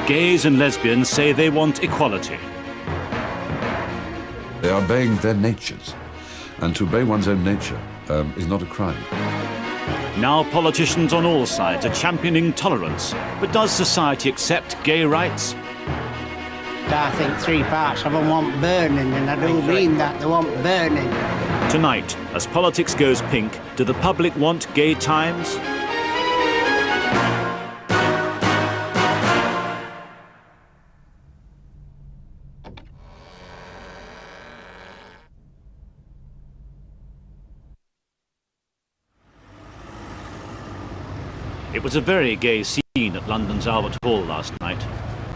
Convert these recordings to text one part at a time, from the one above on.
Gays and lesbians say they want equality. They are obeying their natures, and to obey one's own nature is not a crime. Now politicians on all sides are championing tolerance. But does society accept gay rights? I think 3 parts of them want burning, and I do mean that, they want burning. Tonight, as politics goes pink, do the public want gay times? It was a very gay scene at London's Albert Hall last night.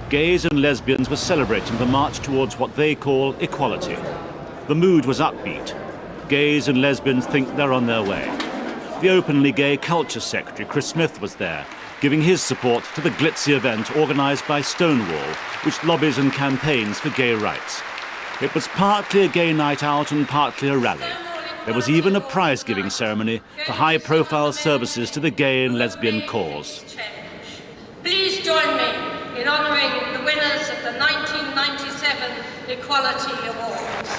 Gays and lesbians were celebrating the march towards what they call equality. The mood was upbeat. Gays and lesbians think they're on their way. The openly gay Culture Secretary, Chris Smith, was there, giving his support to the glitzy event organised by Stonewall, which lobbies and campaigns for gay rights. It was partly a gay night out and partly a rally. There was even a prize-giving ceremony for high-profile services to the gay and lesbian cause. Please join me in honouring the winners of the 1997 Equality Awards.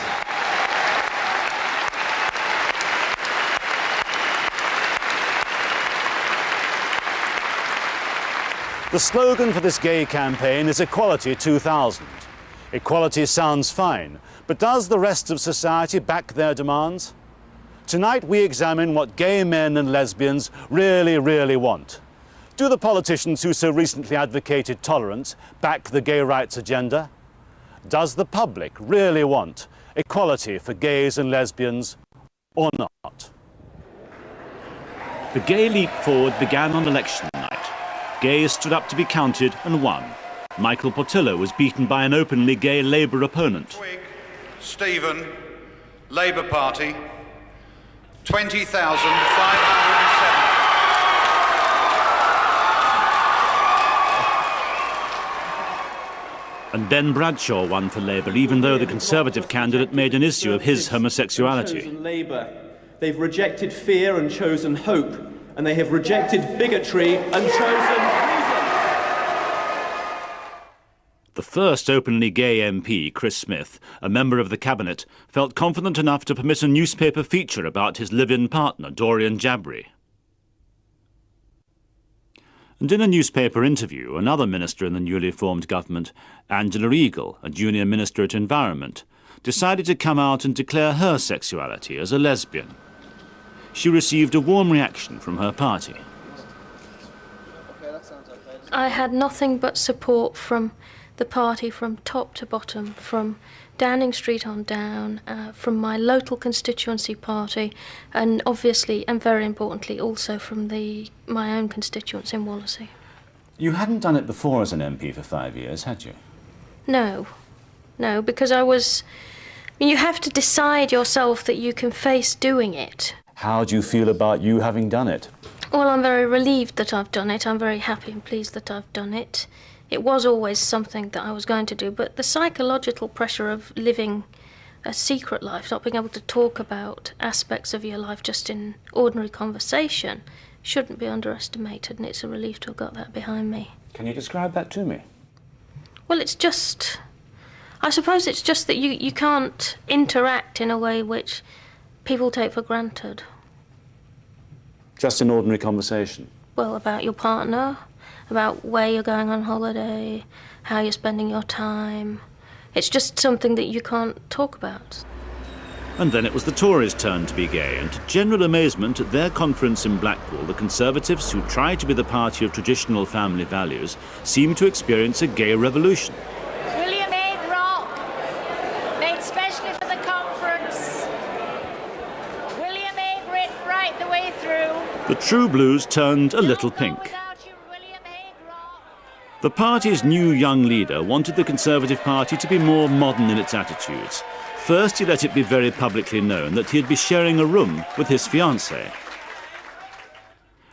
The slogan for this gay campaign is Equality 2000. Equality sounds fine, but does the rest of society back their demands? Tonight we examine what gay men and lesbians really want. Do the politicians who so recently advocated tolerance back the gay rights agenda? Does the public really want equality for gays and lesbians or not? The gay leap forward began on election night. Gays stood up to be counted and won. Michael Portillo was beaten by an openly gay Labour opponent. Twig, Stephen, Labour Party, 20,570. And Ben Bradshaw won for Labour, even though the Conservative candidate made an issue of his homosexuality. Labour. They've rejected fear and chosen hope, and they have rejected bigotry and chosen reason. The first openly gay MP, Chris Smith, a member of the cabinet, felt confident enough to permit a newspaper feature about his live-in partner, Dorian Jabri. And in a newspaper interview, another minister in the newly formed government, Angela Eagle, a junior minister at Environment, decided to come out and declare her sexuality as a lesbian. She received a warm reaction from her party. I had nothing but support from the party from top to bottom, from Downing Street on down, from my local constituency party, and obviously, and very importantly, also from my own constituents in Wallasey. You hadn't done it before as an MP for 5 years, had you? No, because you have to decide yourself that you can face doing it. How do you feel about you having done it? Well, I'm very relieved that I've done it. I'm very happy and pleased that I've done it. It was always something that I was going to do, but the psychological pressure of living a secret life, not being able to talk about aspects of your life just in ordinary conversation, shouldn't be underestimated, and it's a relief to have got that behind me. Can you describe that to me? Well, I suppose it's just that you can't interact in a way which people take for granted. Just in ordinary conversation? Well, about your partner, about where you're going on holiday, how you're spending your time. It's just something that you can't talk about. And then it was the Tories' turn to be gay, and to general amazement at their conference in Blackpool, the Conservatives, who try to be the party of traditional family values, seemed to experience a gay revolution. William Hague Rock, made specially for the conference. William Hague written right the way through. The True Blues turned a little pink. The party's new young leader wanted the Conservative Party to be more modern in its attitudes. First, he let it be very publicly known that he'd be sharing a room with his fiancée.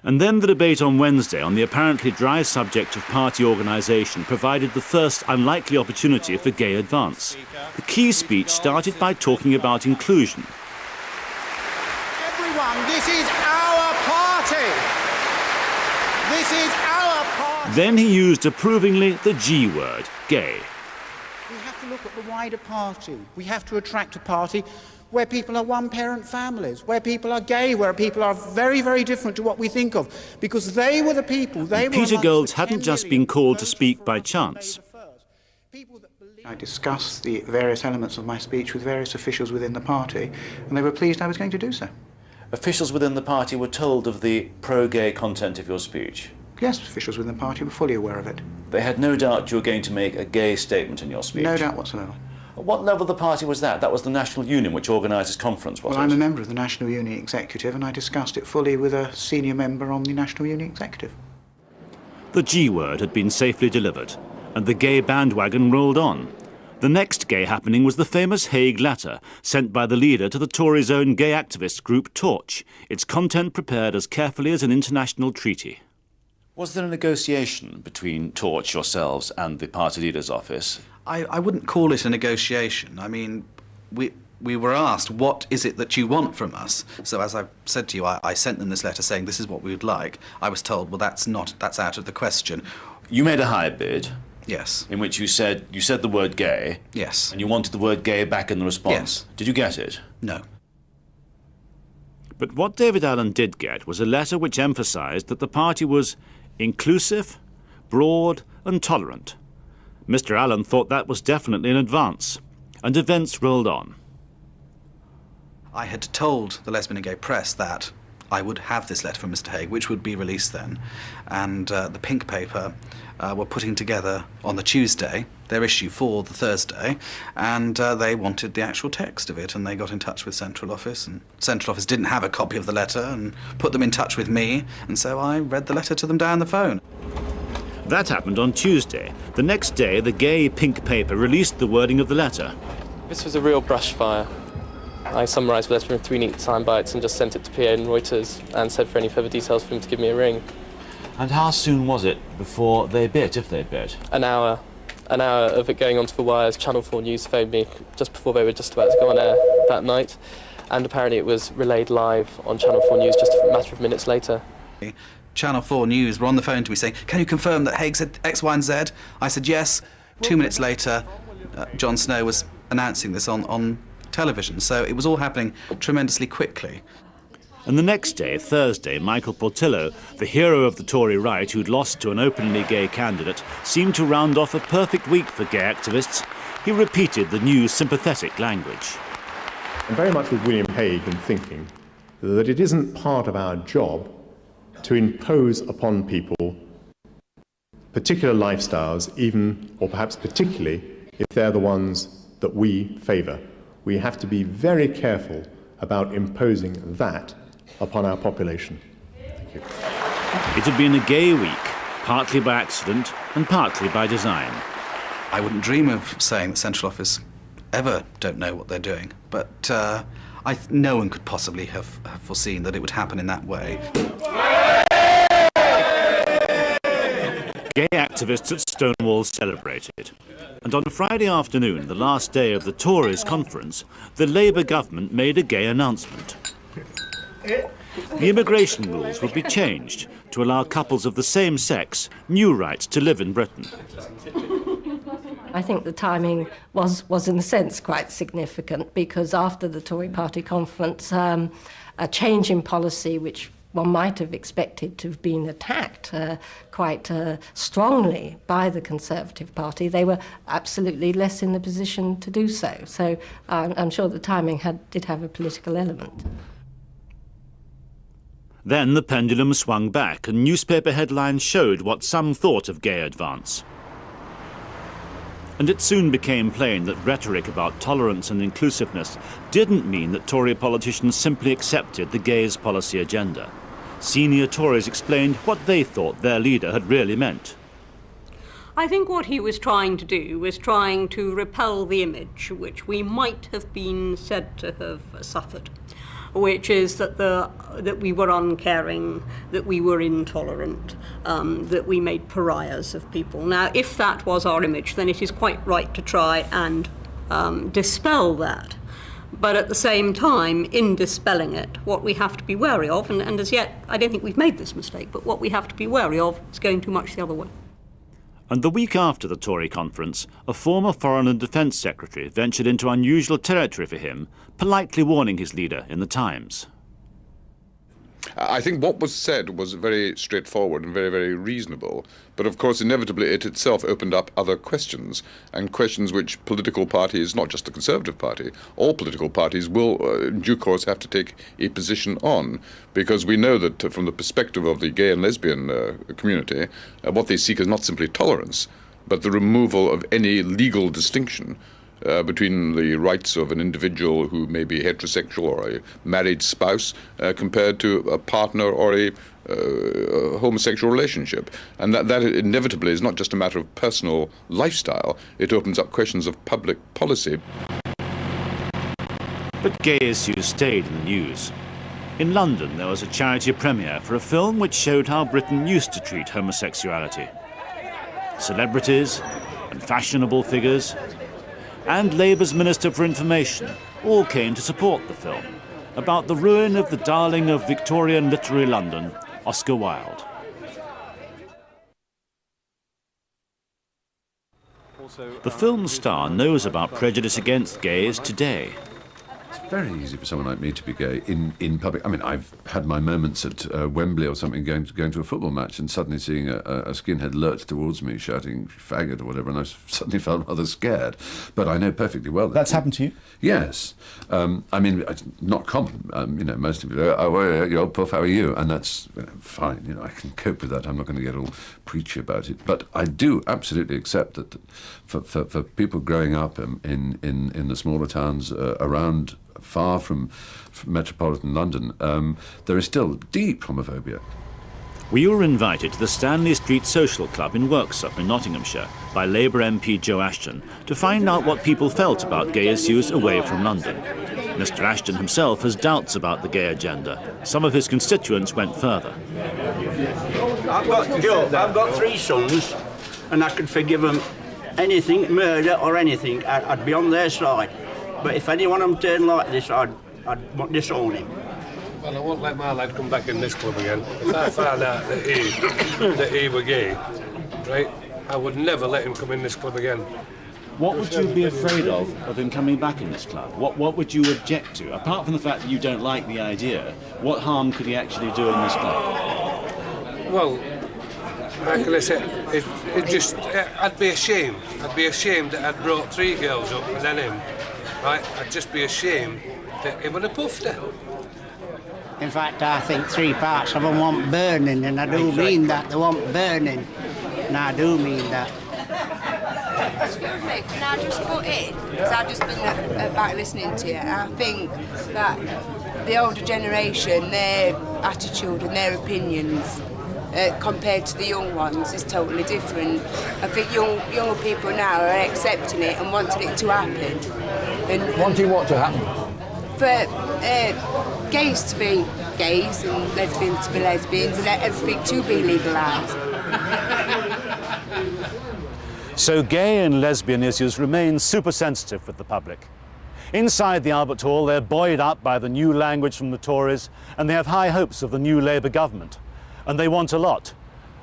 And then the debate on Wednesday on the apparently dry subject of party organisation provided the first unlikely opportunity for gay advance. The key speech started by talking about inclusion. Everyone, this is our party. This is our party. Then he used approvingly the G word, gay. We have to look at the wider party. We have to attract a party where people are one-parent families, where people are gay, where people are very, very different to what we think of, because they were the people. Peter Golds hadn't just been called to speak by chance. I discussed the various elements of my speech with various officials within the party, and they were pleased I was going to do so. Officials within the party were told of the pro-gay content of your speech? Yes, officials within the party were fully aware of it. They had no doubt you were going to make a gay statement in your speech? No doubt whatsoever. At what level of the party was that? That was the National Union which organised this conference, was it? Well, I'm a member of the National Union Executive, and I discussed it fully with a senior member on the National Union Executive. The G word had been safely delivered, and the gay bandwagon rolled on. The next gay happening was the famous Hague letter, sent by the leader to the Tories' own gay activist group Torch, its content prepared as carefully as an international treaty. Was there a negotiation between Torch, yourselves, and the party leader's office? I wouldn't call it a negotiation. I mean, we were asked, what is it that you want from us? So as I've said to you, I sent them this letter saying this is what we would like. I was told, well, that's out of the question. You made a high bid. Yes. In which you said the word gay. Yes. And you wanted the word gay back in the response. Yes. Did you get it? No. But what David Allen did get was a letter which emphasised that the party was inclusive, broad and tolerant. Mr. Allen thought that was definitely an advance, and events rolled on. I had told the Lesbian and Gay Press that I would have this letter from Mr. Hague, which would be released then, and the Pink paper were putting together on the Tuesday their issue for the Thursday, and they wanted the actual text of it, and they got in touch with Central Office, and Central Office didn't have a copy of the letter and put them in touch with me, and so I read the letter to them down the phone. That happened on Tuesday. The next day, the gay Pink paper released the wording of the letter. This was a real brush fire. I summarised the letter in 3 neat time bites and just sent it to PA and Reuters and said for any further details for him to give me a ring. And how soon was it before they bit, if they bit? An hour. An hour of it going onto the wires. Channel 4 News phoned me just before they were just about to go on air that night. And apparently it was relayed live on Channel 4 News just a matter of minutes later. Channel 4 News were on the phone to me saying, can you confirm that Hague said X, Y and Z? I said yes. 2 minutes later, Jon Snow was announcing this on television, so it was all happening tremendously quickly. And the next day, Thursday, Michael Portillo, the hero of the Tory right who'd lost to an openly gay candidate, seemed to round off a perfect week for gay activists. He repeated the new sympathetic language. I'm very much with William Hague in thinking that it isn't part of our job to impose upon people particular lifestyles, even, or perhaps particularly, if they're the ones that we favour. We have to be very careful about imposing that upon our population. Thank you. It had been a gay week, partly by accident and partly by design. I wouldn't dream of saying that Central Office ever don't know what they're doing, but no one could possibly have foreseen that it would happen in that way. Gay activists at Stonewall celebrated. And on Friday afternoon, the last day of the Tories conference, the Labour government made a gay announcement. The immigration rules would be changed to allow couples of the same sex new rights to live in Britain. I think the timing was in a sense quite significant, because after the Tory party conference, a change in policy which one might have expected to have been attacked quite strongly by the Conservative Party, they were absolutely less in the position to do so. So I'm sure the timing did have a political element. Then the pendulum swung back and newspaper headlines showed what some thought of gay advance. And it soon became plain that rhetoric about tolerance and inclusiveness didn't mean that Tory politicians simply accepted the gays' policy agenda. Senior Tories explained what they thought their leader had really meant. I think what he was trying to do was trying to repel the image which we might have been said to have suffered, which is that we were uncaring, that we were intolerant, that we made pariahs of people. Now, if that was our image, then it is quite right to try and dispel that. But at the same time, in dispelling it, what we have to be wary of, and as yet I don't think we've made this mistake, but what we have to be wary of is going too much the other way. And the week after the Tory conference, a former Foreign and Defence Secretary ventured into unusual territory for him, politely warning his leader in the Times. I think what was said was very straightforward and very, very reasonable. But of course, inevitably, it itself opened up other questions, and questions which political parties, not just the Conservative Party, all political parties will, in due course, have to take a position on. Because we know that from the perspective of the gay and lesbian community, what they seek is not simply tolerance, but the removal of any legal distinction between the rights of an individual who may be heterosexual or a married spouse compared to a partner or a homosexual relationship. And that inevitably is not just a matter of personal lifestyle, it opens up questions of public policy. But gay issues stayed in the news. In London, there was a charity premiere for a film which showed how Britain used to treat homosexuality. Celebrities and fashionable figures and Labour's Minister for Information all came to support the film, about the ruin of the darling of Victorian literary London, Oscar Wilde. The film star knows about prejudice against gays today. It's very easy for someone like me to be gay in public. I mean, I've had my moments at Wembley or something, going to a football match and suddenly seeing a skinhead lurch towards me shouting faggot or whatever, and I suddenly felt rather scared. But I know perfectly well that... That's happened to you? Yes. I mean, it's not common. You know, most people go, oh, well, you old puff, how are you? And that's fine. You know, I can cope with that. I'm not going to get all preachy about it. But I do absolutely accept that for people growing up in the smaller towns around, far from metropolitan London, there is still deep homophobia. We were invited to the Stanley Street Social Club in Worksop in Nottinghamshire by Labour MP Joe Ashton to find out what people felt about gay issues away from London. Mr Ashton himself has doubts about the gay agenda. Some of his constituents went further. I've got 3 sons, and I could forgive them anything, murder or anything. I'd be on their side. But if any one of them turned like this, I'd disown him. Well, I won't let my lad come back in this club again. If I found out that he were gay, right, I would never let him come in this club again. What would you be afraid of him coming back in this club? What would you object to? Apart from the fact that you don't like the idea, what harm could he actually do in this club? Well, how can I say, I'd be ashamed. I'd be ashamed that I'd brought 3 girls up and then him. Right, I'd just be ashamed that he would have puffed her. In fact, I think 3 parts of them want burning, and I do mean that. They want burning, and I do mean that. Can I just put in, because I've just been back listening to you, and I think that the older generation, their attitude and their opinions compared to the young ones is totally different. I think younger people now are accepting it and wanting it to happen. And wanting what to happen? For gays to be gays and lesbians to be lesbians and everything to be legalised. So gay and lesbian issues remain super sensitive with the public. Inside the Albert Hall, they're buoyed up by the new language from the Tories, and they have high hopes of the new Labour government. And they want a lot: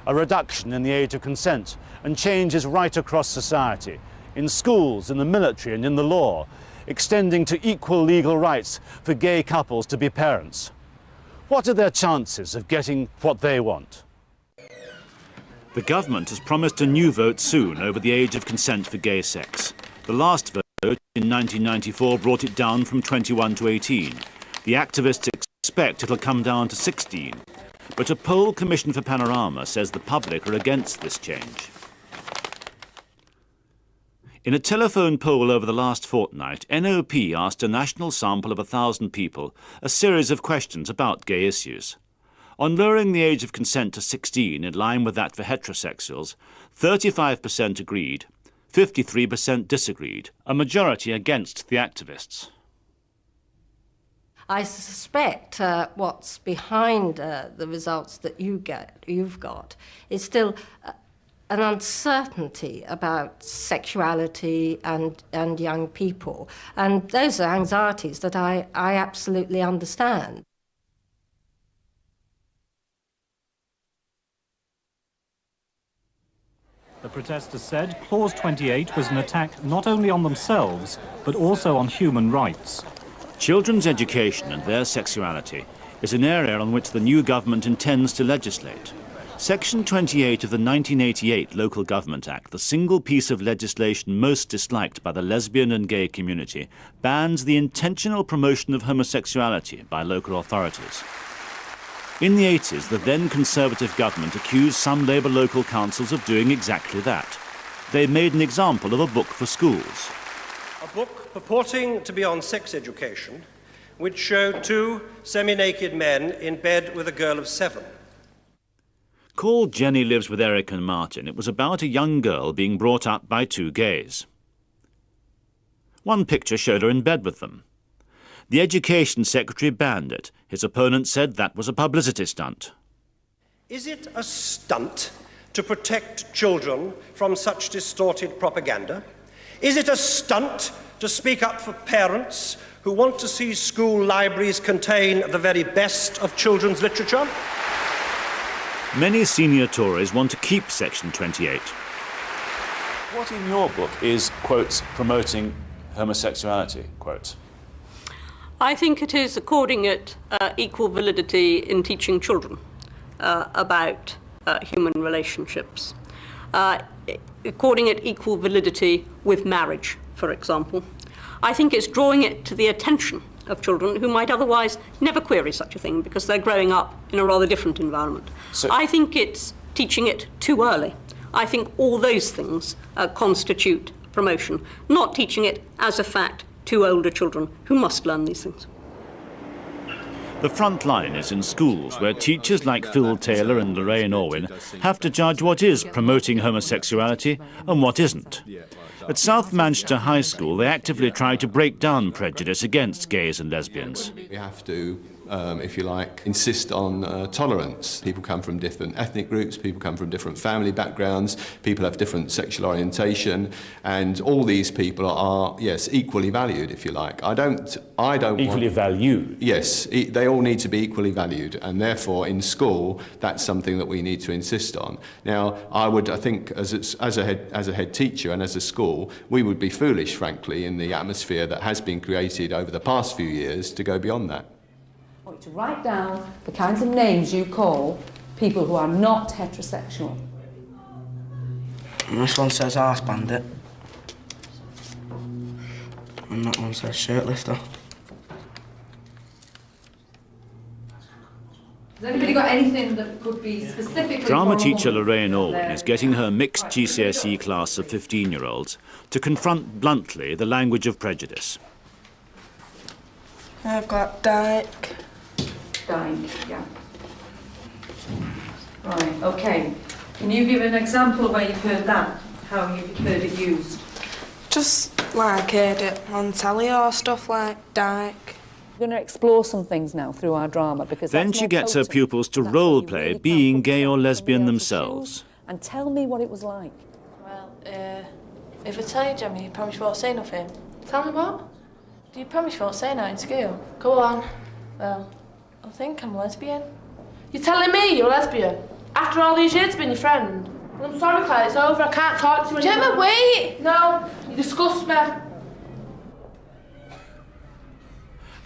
a reduction in the age of consent and changes right across society, in schools, in the military and in the law, extending to equal legal rights for gay couples to be parents. What are their chances of getting what they want? The government has promised a new vote soon over the age of consent for gay sex. The last vote in 1994 brought it down from 21 to 18. The activists expect it'll come down to 16. But a poll commissioned for Panorama says the public are against this change. In a telephone poll over the last fortnight, NOP asked a national sample of 1,000 people a series of questions about gay issues. On lowering the age of consent to 16, in line with that for heterosexuals, 35% agreed, 53% disagreed, a majority against the activists. I suspect what's behind the results that you've got is still an uncertainty about sexuality and young people. And those are anxieties that I absolutely understand. The protesters said Clause 28 was an attack not only on themselves, but also on human rights. Children's education and their sexuality is an area on which the new government intends to legislate. Section 28 of the 1988 Local Government Act, the single piece of legislation most disliked by the lesbian and gay community, bans the intentional promotion of homosexuality by local authorities. In the 80s, the then Conservative government accused some Labour local councils of doing exactly that. They made an example of a book for schools. A book purporting to be on sex education, which showed two semi-naked men in bed with a girl of 7. Called Jenny Lives with Eric and Martin, it was about a young girl being brought up by two gays. One picture showed her in bed with them. The Education Secretary banned it. His opponent said that was a publicity stunt. Is it a stunt to protect children from such distorted propaganda? Is it a stunt to speak up for parents who want to see school libraries contain the very best of children's literature? Many senior Tories want to keep Section 28. What in your book is, quotes, promoting homosexuality, quotes? I think it is according it equal validity in teaching children about human relationships. According it equal validity with marriage, for example. I think it's drawing it to the attention of children who might otherwise never query such a thing because they're growing up in a rather different environment. So, I think it's teaching it too early. I think all those things constitute promotion, not teaching it as a fact to older children who must learn these things. The front line is in schools where teachers like Phil Taylor and Lorraine Orwin have to judge what is promoting homosexuality and what isn't. At South Manchester High School, they actively try to break down prejudice against gays and lesbians. We have to, if you like, insist on tolerance. People come from different ethnic groups, people come from different family backgrounds, people have different sexual orientation, and all these people are, yes, equally valued, if you like. I don't equally valued? Yes, they all need to be equally valued, and therefore in school that's something that we need to insist on. Now, I think as a head teacher and as a school, we would be foolish, frankly, in the atmosphere that has been created over the past few years to go beyond that. To write down the kinds of names you call people who are not heterosexual. And this one says arse bandit. And that one says shirt lifter. Has anybody got anything that could be specifically... Drama teacher Lorraine Orwin is getting her mixed GCSE class of 15-year-olds to confront bluntly the language of prejudice. I've got dyke. Dyke, yeah. Right, OK. Can you give an example where you've heard that? How you've heard it used? Just like heard it on telly or stuff like dyke. We're going to explore some things now through our drama because then she gets her pupils to role-play being gay or lesbian themselves. And tell me what it was like. Well, if I tell you, Jemmy, you promise you won't say nothing. Tell me what? Do you promise you won't say that in school? Go on. Well, I think I'm lesbian. You're telling me you're a lesbian? After all these years being your friend? Well, I'm sorry, Claire, it's over. I can't talk to you anymore. Gemma, wait! No, you disgust me.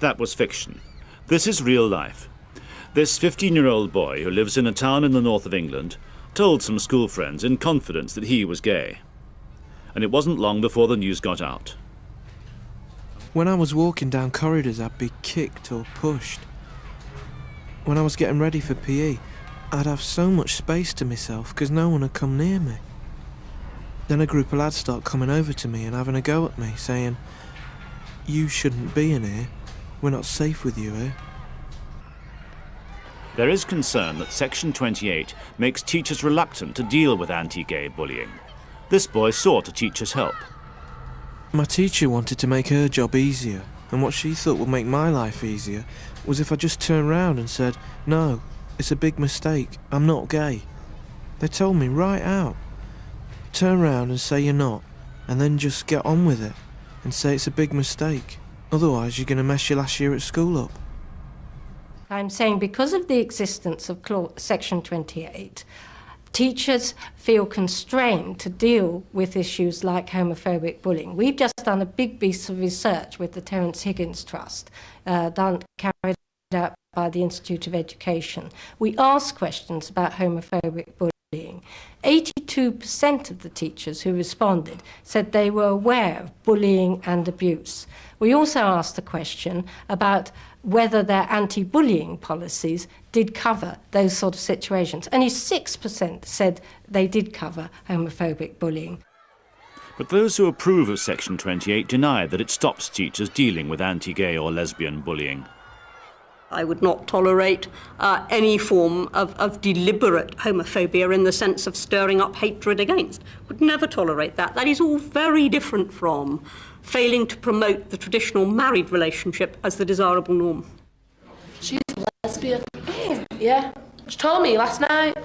That was fiction. This is real life. This 15-year-old boy who lives in a town in the north of England told some school friends in confidence that he was gay. And it wasn't long before the news got out. When I was walking down corridors, I'd be kicked or pushed. When I was getting ready for PE, I'd have so much space to myself because no one would come near me. Then a group of lads start coming over to me and having a go at me, saying, "You shouldn't be in here. We're not safe with you here." There is concern that Section 28 makes teachers reluctant to deal with anti-gay bullying. This boy sought a teacher's help. My teacher wanted to make her job easier, and what she thought would make my life easier was if I just turned round and said, "No, it's a big mistake, I'm not gay." They told me right out. Turn round and say you're not, and then just get on with it, and say it's a big mistake. Otherwise you're going to mess your last year at school up. I'm saying because of the existence of Section 28, Teachers feel constrained to deal with issues like homophobic bullying. We've just done a big piece of research with the Terence Higgins Trust, carried out by the Institute of Education. We asked questions about homophobic bullying. 82% of the teachers who responded said they were aware of bullying and abuse. We also asked the question about whether their anti-bullying policies did cover those sort of situations. Only 6% said they did cover homophobic bullying. But those who approve of Section 28 deny that it stops teachers dealing with anti-gay or lesbian bullying. I would not tolerate any form of deliberate homophobia in the sense of stirring up hatred against. Would never tolerate that. That is all very different from failing to promote the traditional married relationship as the desirable norm. She's a lesbian. Yeah. She told me last night.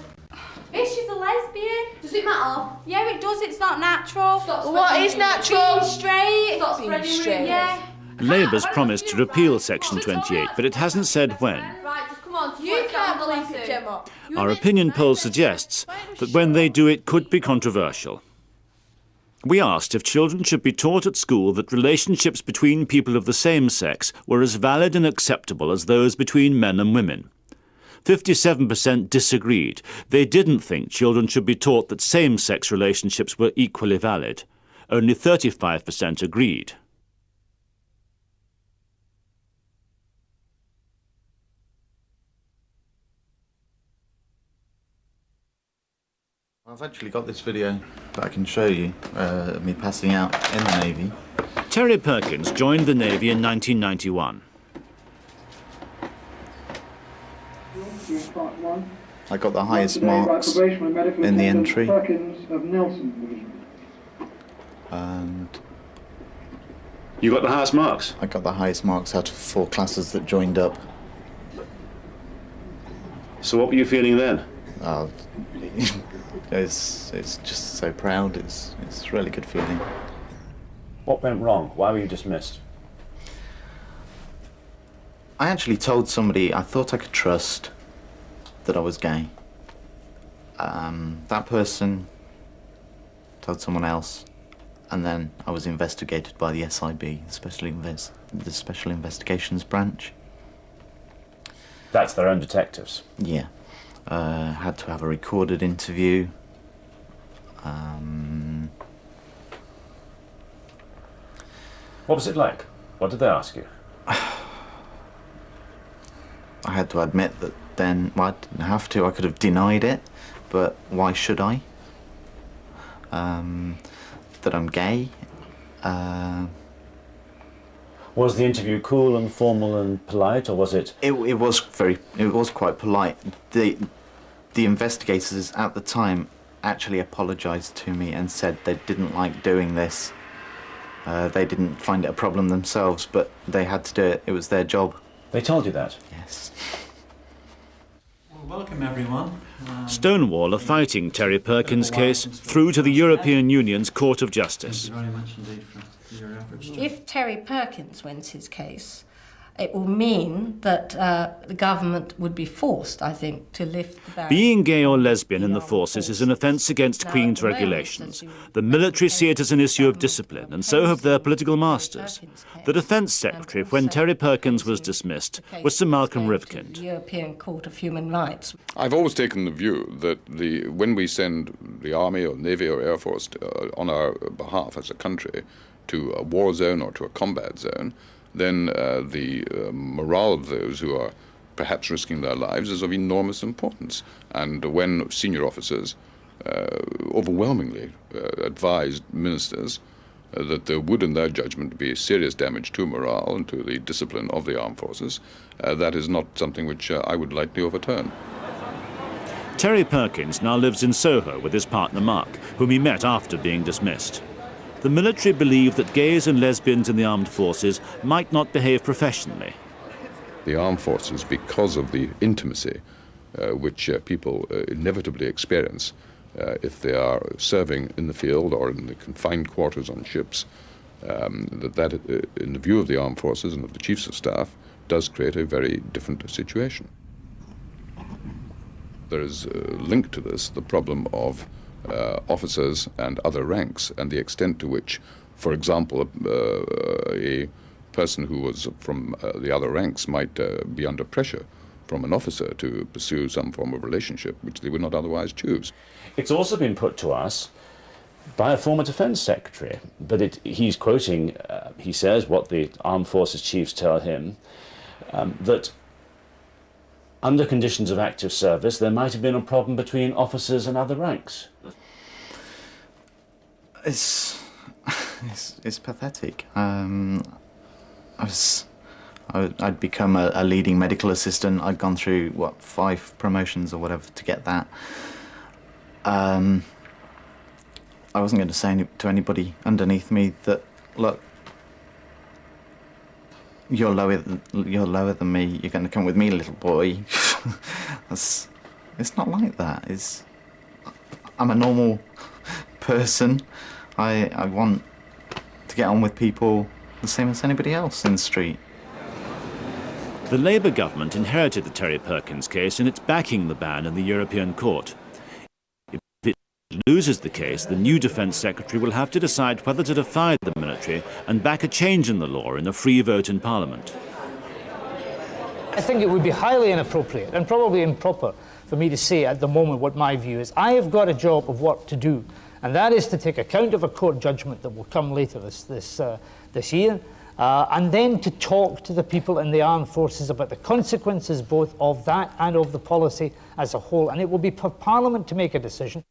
If she's a lesbian, does it matter? Yeah, it does. It's not natural. What is natural? Being straight. Stop spreading rumours. Yeah. Labour's promised to repeal Section 28, but it hasn't said when. Right, just come on. You can't believe it, Gemma. Our opinion poll suggests that when they do it could be controversial. We asked if children should be taught at school that relationships between people of the same sex were as valid and acceptable as those between men and women. 57% disagreed. They didn't think children should be taught that same-sex relationships were equally valid. Only 35% agreed. I've actually got this video that I can show you of me passing out in the Navy. Terry Perkins joined the Navy in 1991. I got the highest marks in the entry. And you got the highest marks? I got the highest marks out of 4 classes that joined up. So what were you feeling then? It's just so proud. It's a really good feeling. What went wrong? Why were you dismissed? I actually told somebody I thought I could trust that I was gay. That person told someone else, and then I was investigated by the SIB, the Special Investigations Branch. That's their own detectives? Yeah. Had to have a recorded interview. What was it like? What did they ask you? I had to admit that then, well, I didn't have to, I could have denied it, but why should I? That I'm gay. Was the interview cool and formal and polite, or was it? It was quite polite. The investigators at the time actually apologised to me and said they didn't like doing this. They didn't find it a problem themselves, but they had to do it. It was their job. They told you that? Yes. Well, welcome everyone. Stonewall are fighting Terry Perkins' case through to the European Union's Court of Justice. Thank you very much indeed for your efforts. If Terry Perkins wins his case, it will mean that the government would be forced, I think, to lift the ban. Being gay or lesbian in the forces is an offence against Queen's regulations. The military see it as an issue of discipline, and so have their political masters. The Defence Secretary, when Terry Perkins was dismissed, was Sir Malcolm Rivkind. The European Court of Human Rights. I've always taken the view that when we send the Army or Navy or Air Force on our behalf as a country to a war zone or to a combat zone, then the morale of those who are perhaps risking their lives is of enormous importance. And when senior officers overwhelmingly advised ministers that there would, in their judgment, be serious damage to morale and to the discipline of the armed forces, that is not something which I would lightly overturn. Terry Perkins now lives in Soho with his partner Mark, whom he met after being dismissed. The military believe that gays and lesbians in the armed forces might not behave professionally. The armed forces, because of the intimacy which people inevitably experience if they are serving in the field or in the confined quarters on ships, that in the view of the armed forces and of the chiefs of staff, does create a very different situation. there is linked to this the problem of officers and other ranks, and the extent to which, for example, a person who was from the other ranks might be under pressure from an officer to pursue some form of relationship which they would not otherwise choose. It's also been put to us by a former Defence Secretary, but he's quoting, he says, what the Armed Forces chiefs tell him, that under conditions of active service there might have been a problem between officers and other ranks. It's pathetic. I'd become a leading medical assistant. I'd gone through, what, 5 promotions or whatever to get that. I wasn't going to say to anybody underneath me that, look, you're lower than me. You're going to come with me, little boy. It's not like that. I'm a normal person. I want to get on with people the same as anybody else in the street. The Labour government inherited the Terry Perkins case and it's backing the ban in the European Court. If it loses the case, the new Defence Secretary will have to decide whether to defy the military and back a change in the law in a free vote in Parliament. I think it would be highly inappropriate and probably improper for me to say at the moment what my view is. I have got a job of work to do, and that is to take account of a court judgment that will come later this year, and then to talk to the people in the armed forces about the consequences both of that and of the policy as a whole. And it will be for Parliament to make a decision.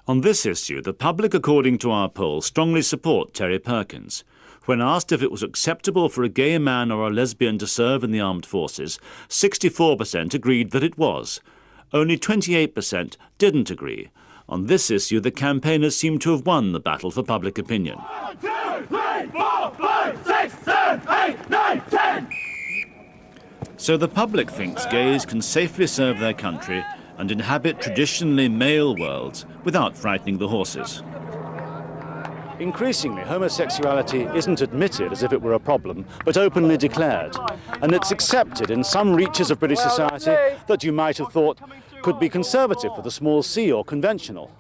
On this issue, the public, according to our poll, strongly support Terry Perkins. When asked if it was acceptable for a gay man or a lesbian to serve in the armed forces, 64% agreed that it was. Only 28% didn't agree. On this issue, the campaigners seem to have won the battle for public opinion. 1, 2, 3, 4, 5, 6, 7, 8, 9, 10. So the public thinks gays can safely serve their country and inhabit traditionally male worlds without frightening the horses. Increasingly, homosexuality isn't admitted as if it were a problem, but openly declared. And it's accepted in some reaches of British society that you might have thought could be conservative with a small c or conventional.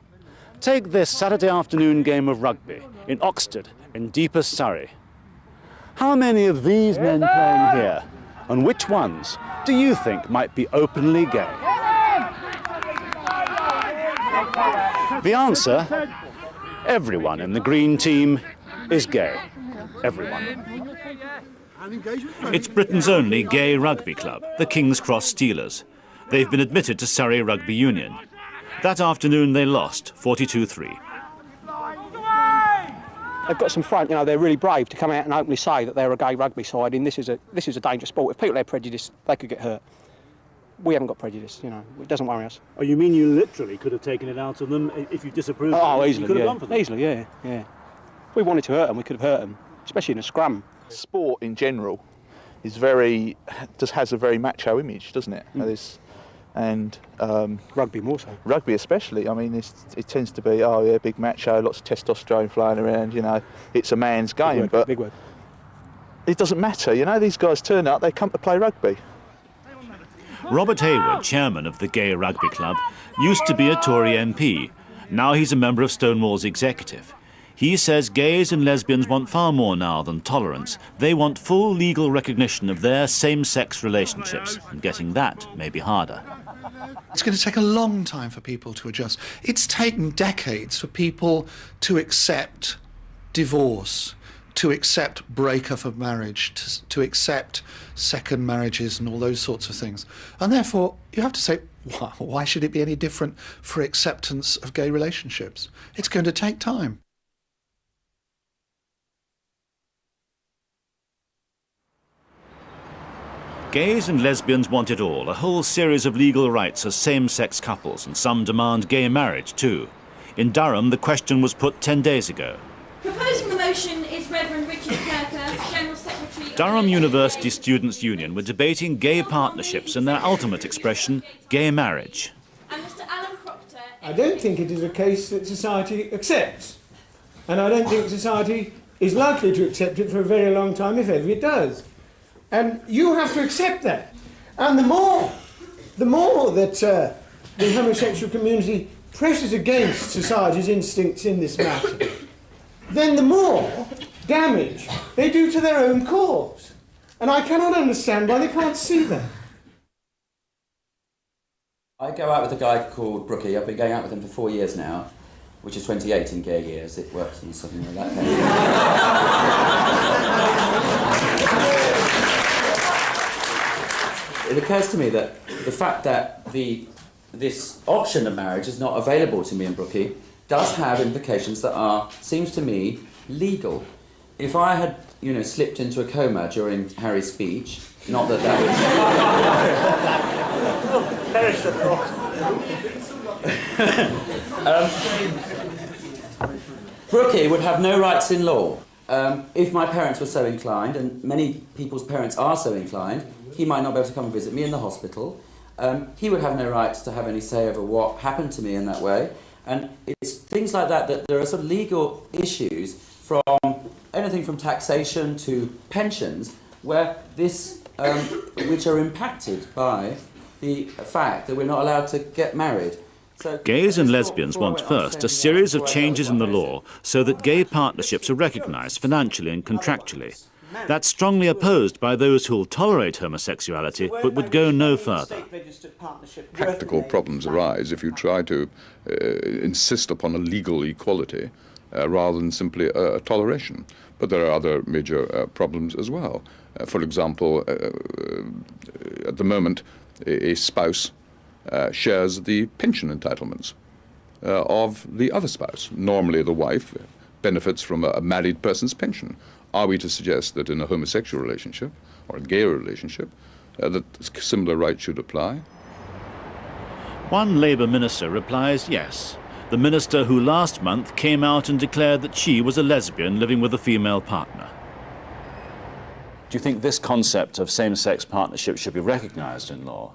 Take this Saturday afternoon game of rugby in Oxted, in deepest Surrey. How many of these men playing here, and which ones do you think might be openly gay? The answer: everyone in the green team is gay. Everyone. It's Britain's only gay rugby club, the King's Cross Steelers. They've been admitted to Surrey Rugby Union. That afternoon they lost 42-3. They've got some front, they're really brave to come out and openly say that they're a gay rugby side, and this is a dangerous sport. If people had prejudice, they could get hurt. We haven't got prejudice, it doesn't worry us. Oh, you mean you literally could have taken it out of them if you disapproved of them? Oh, easily, you could have gone for them. Easily, yeah. If we wanted to hurt them, we could have hurt them, especially in a scrum. Sport in general is has a very macho image, doesn't it? And rugby more so. Rugby especially. I mean, it tends to be, big macho, lots of testosterone flying around. It's a man's game. Big word. It doesn't matter. These guys turn up, they come to play rugby. Robert Hayward, chairman of the Gay Rugby Club, used to be a Tory MP. Now he's a member of Stonewall's executive. He says gays and lesbians want far more now than tolerance. They want full legal recognition of their same-sex relationships, and getting that may be harder. It's going to take a long time for people to adjust. It's taken decades for people to accept divorce, to accept breakup of marriage, to accept second marriages and all those sorts of things. And therefore, you have to say, why should it be any different for acceptance of gay relationships? It's going to take time. Gays and lesbians want it all, a whole series of legal rights as same-sex couples, and some demand gay marriage too. In Durham, the question was put 10 days ago. Proposing the motion is Reverend Richard Kirker, General Secretary... Durham University Students' Union were debating gay partnerships and their ultimate expression, gay marriage. And Mr. Alan Proctor... I don't think it is a case that society accepts. And I don't think society is likely to accept it for a very long time, if ever it does. And you have to accept that. And the more that the homosexual community presses against society's instincts in this matter, then the more damage they do to their own cause. And I cannot understand why they can't see that. I go out with a guy called Brookie. I've been going out with him for 4 years now, which is 28 in gay years. It works on something like that. It occurs to me that the fact that this option of marriage is not available to me and Brookie does have implications that are, seems to me, legal. If I had, slipped into a coma during Harry's speech, not that that would... Brookie would have no rights in law. If my parents were so inclined, and many people's parents are so inclined, he might not be able to come and visit me in the hospital. He would have no rights to have any say over what happened to me in that way. And it's things like that, that there are sort of legal issues from anything from taxation to pensions, where this, which are impacted by the fact that we're not allowed to get married. So, gays and lesbians want first a series of changes in the law so that gay partnerships are recognised financially and contractually. That's strongly opposed by those who will tolerate homosexuality but would go no further. Practical problems arise if you try to insist upon a legal equality rather than simply a toleration. But there are other major problems as well. For example, at the moment, a spouse shares the pension entitlements of the other spouse. Normally the wife benefits from a married person's pension. Are we to suggest that in a homosexual relationship or a gay relationship that similar rights should apply? One Labour minister replies yes. The minister who last month came out and declared that she was a lesbian living with a female partner. Do you think this concept of same-sex partnership should be recognised in law?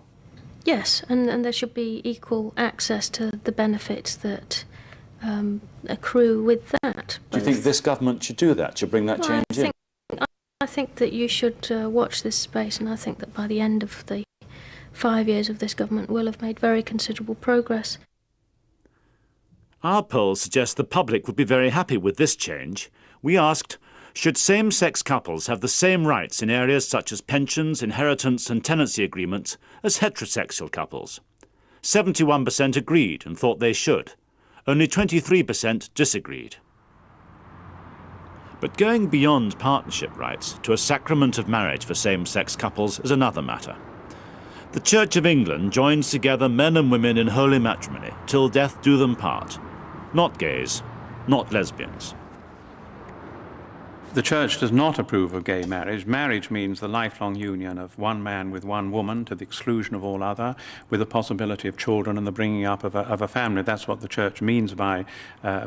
Yes, and there should be equal access to the benefits that accrue with that. Do you think this government should do that, should bring that change in? I think that you should watch this space, and I think that by the end of the 5 years of this government we'll have made very considerable progress. Our polls suggest the public would be very happy with this change. We asked, should same-sex couples have the same rights in areas such as pensions, inheritance and tenancy agreements as heterosexual couples? 71% agreed and thought they should. Only 23% disagreed. But going beyond partnership rights to a sacrament of marriage for same-sex couples is another matter. The Church of England joins together men and women in holy matrimony, till death do them part. Not gays, not lesbians. The Church does not approve of gay marriage. Marriage means the lifelong union of one man with one woman to the exclusion of all other, with the possibility of children and the bringing up of a family. That's what the Church means by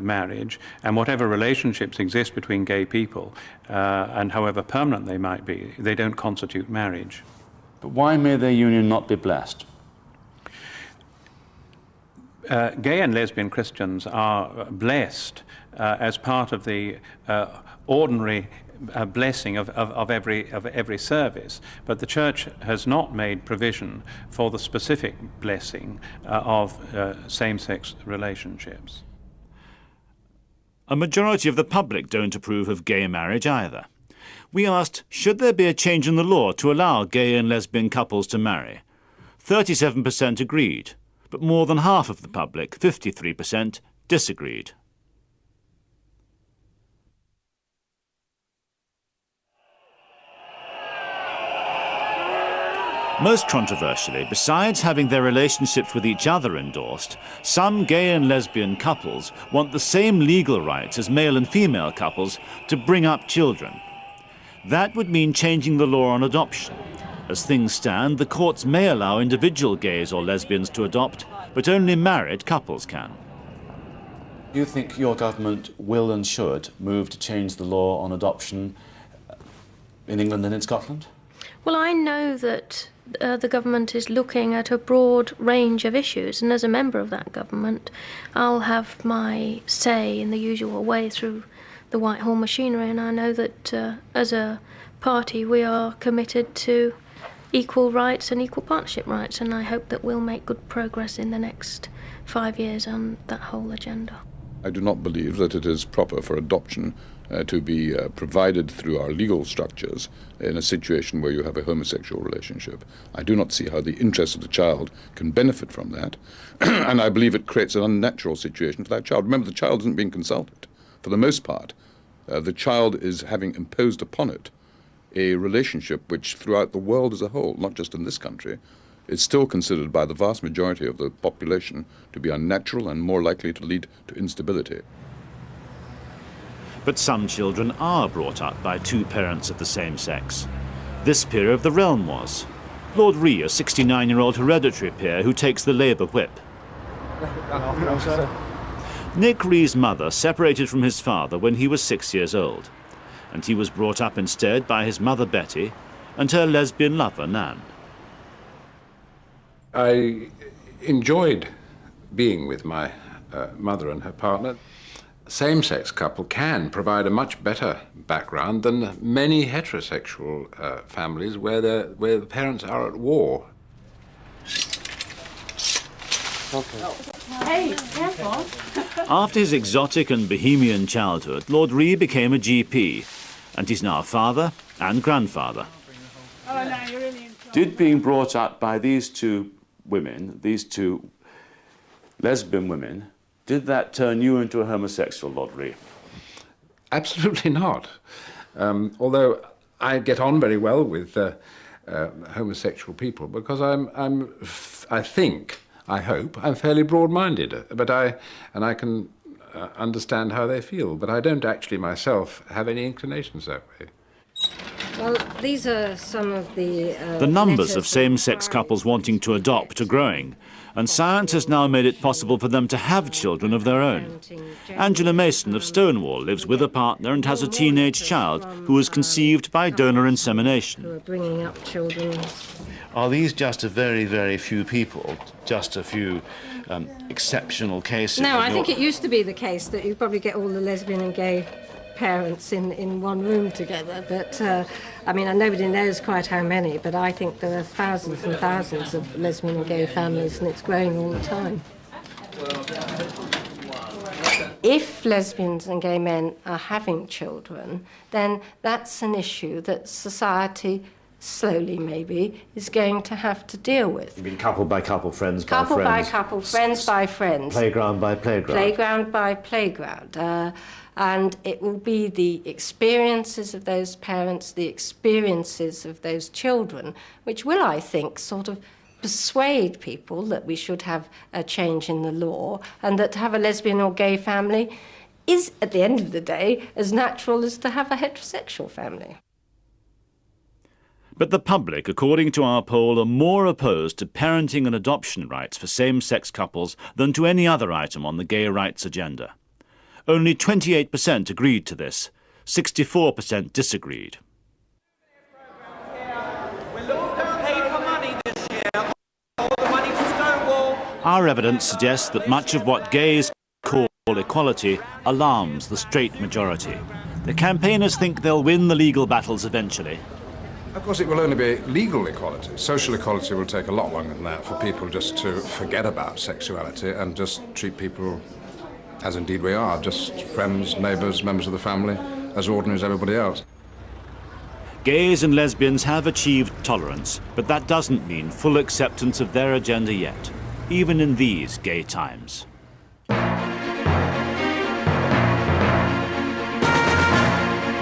marriage. And whatever relationships exist between gay people, and however permanent they might be, they don't constitute marriage. But why may their union not be blessed? Gay and lesbian Christians are blessed as part of the ordinary blessing of every service, but the Church has not made provision for the specific blessing of same-sex relationships. A majority of the public don't approve of gay marriage either. We asked, should there be a change in the law to allow gay and lesbian couples to marry? 37% agreed, but more than half of the public, 53%, disagreed. Most controversially, besides having their relationships with each other endorsed, some gay and lesbian couples want the same legal rights as male and female couples to bring up children. That would mean changing the law on adoption. As things stand, the courts may allow individual gays or lesbians to adopt, but only married couples can. Do you think your government will and should move to change the law on adoption in England and in Scotland? Well, I know that the government is looking at a broad range of issues, and as a member of that government, I'll have my say in the usual way through the Whitehall machinery, and I know that as a party we are committed to equal rights and equal partnership rights, and I hope that we'll make good progress in the next 5 years on that whole agenda. I do not believe that it is proper for adoption to be provided through our legal structures in a situation where you have a homosexual relationship. I do not see how the interest of the child can benefit from that, and I believe it creates an unnatural situation for that child. Remember, the child isn't being consulted. For the most part, the child is having imposed upon it a relationship which throughout the world as a whole, not just in this country, is still considered by the vast majority of the population to be unnatural and more likely to lead to instability. But some children are brought up by two parents of the same sex. This peer of the realm was. Lord Ree, a 69-year-old hereditary peer who takes the Labour whip. Nick Ree's mother separated from his father when he was 6 years old, and he was brought up instead by his mother Betty and her lesbian lover Nan. I enjoyed being with my mother and her partner. A same-sex couple can provide a much better background than many heterosexual families where the parents are at war. Okay. Hey, careful. After his exotic and bohemian childhood, Lord Ree became a GP, and he's now father and grandfather. Oh, no, you're really in trouble. Did being brought up by these two women, these two lesbian women, did that turn you into a homosexual, Lord Ree? Absolutely not. Although I get on very well with homosexual people because I hope, I'm fairly broad-minded, but I can understand how they feel, but I don't actually myself have any inclinations that way. Well, these are some of the numbers of same-sex couples wanting to adopt are growing, and science has now made it possible for them to have children of their own. Angela Mason of Stonewall lives with a partner and has a teenage child who was conceived by donor insemination. Who are bringing up children. Are these just a very, very few people, just a few exceptional cases? No, I think it used to be the case that you probably get all the lesbian and gay parents in one room together, but I mean, nobody knows quite how many, but I think there are thousands and thousands of lesbian and gay families, and it's growing all the time. If lesbians and gay men are having children, then that's an issue that society slowly maybe is going to have to deal with. You mean couple by couple, friends by friends? Couple by couple, friends by friends. Playground by playground. Playground by playground. And it will be the experiences of those parents, the experiences of those children, which will, I think, sort of persuade people that we should have a change in the law and that to have a lesbian or gay family is, at the end of the day, as natural as to have a heterosexual family. But the public, according to our poll, are more opposed to parenting and adoption rights for same-sex couples than to any other item on the gay rights agenda. Only 28% agreed to this, 64% disagreed. Our evidence suggests that much of what gays call equality alarms the straight majority. The campaigners think they'll win the legal battles eventually. Of course, it will only be legal equality. Social equality will take a lot longer than that for people just to forget about sexuality and just treat people as indeed we are, just friends, neighbours, members of the family, as ordinary as everybody else. Gays and lesbians have achieved tolerance, but that doesn't mean full acceptance of their agenda yet, even in these gay times.